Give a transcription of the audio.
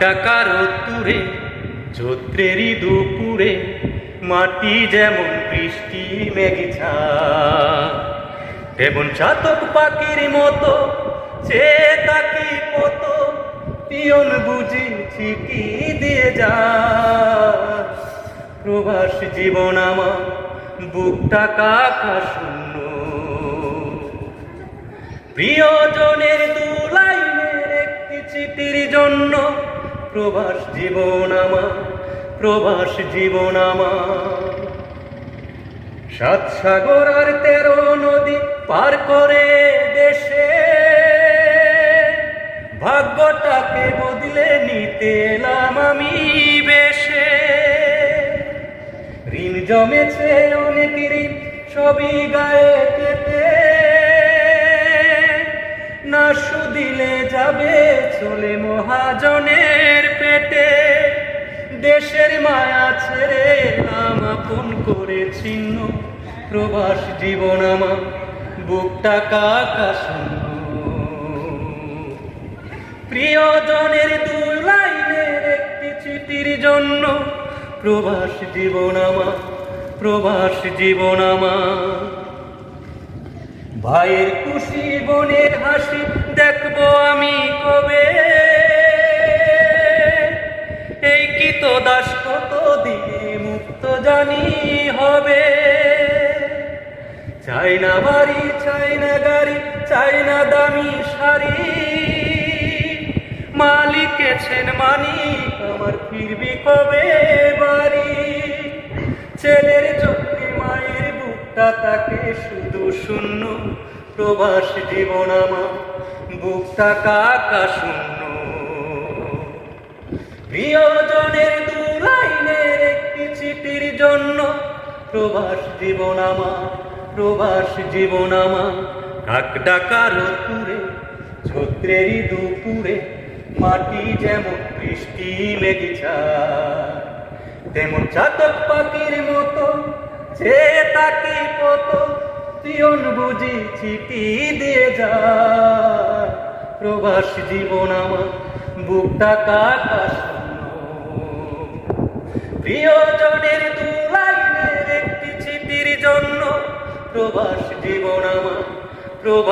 ডাকা রোদ্দুরে চৈত্রেরই দুপুরে মাটি যেমন বৃষ্টি মেঘেছা, তেমন চাতক পাখির মতো চেয়ে তাকি কত পিয়ন বুঝি চিঠি দিয়ে যা। প্রবাস জীবন আমার বুকটা কাকা শূন্য, প্রিয়জনের দু লাইনের একটি চিঠির জন্য প্রবাস জীবন আমার, প্রবাস জীবন আমার। ৭ সাগর আর ১৩ নদী পার করে দেশে ভাগ্যটাকে বদলে নিতে এলাম আমি বেশে। ঋণ জমেছে অনেক ঋণ সবই গায়ে কেটে, না শুধিলে যাবে চলে মহাজনের পেটে। দেশের মায়া ছেড়ে নাম আপন করে ছিন্ন, প্রবাস জীবন আমার বুকটা কাকা শূন্য। প্রিয়জনের দু লাইনের একটি চিঠির জন্য প্রবাস জীবন আমার, প্রবাস জীবন আমার। ভাইয়ের খুশি বোনের হাসি দেখবো আমি কবে, এই কি তো দাস কত দিনে মুক্ত জানি হবে। চাই না বাড়ি, চাই না গাড়ি, চাই না দামি শাড়ি, মালিক এছেন মানিক আমার ফিরবি কবে বাড়ি। ছেলের চোখে মায়ের বুকটা তাকে শুধু শূন্য, প্রবাস জীবন আমার বুকটা কাকা শূন্য। প্রিয়জনের দু লাইনের একটি চিঠির জন্য প্রবাস জীবন আমার, প্রবাস জীবন আমার। কাক ডাকা রোদ্দুরে চৈত্রেরই দুপুরে মাটি যেমন বৃষ্টি মেঘেছা, তেমন চাতক পাখির মতো যে তাকি কত পিয়ন বুঝি চিঠি দিয়ে যা। প্রবাস জীবন আমার বুকটা কাকা শূন্য, প্রিয়জনের দু লাইনের একটি চিঠির জন্য প্রবাস জীবন আমার, প্রবাস।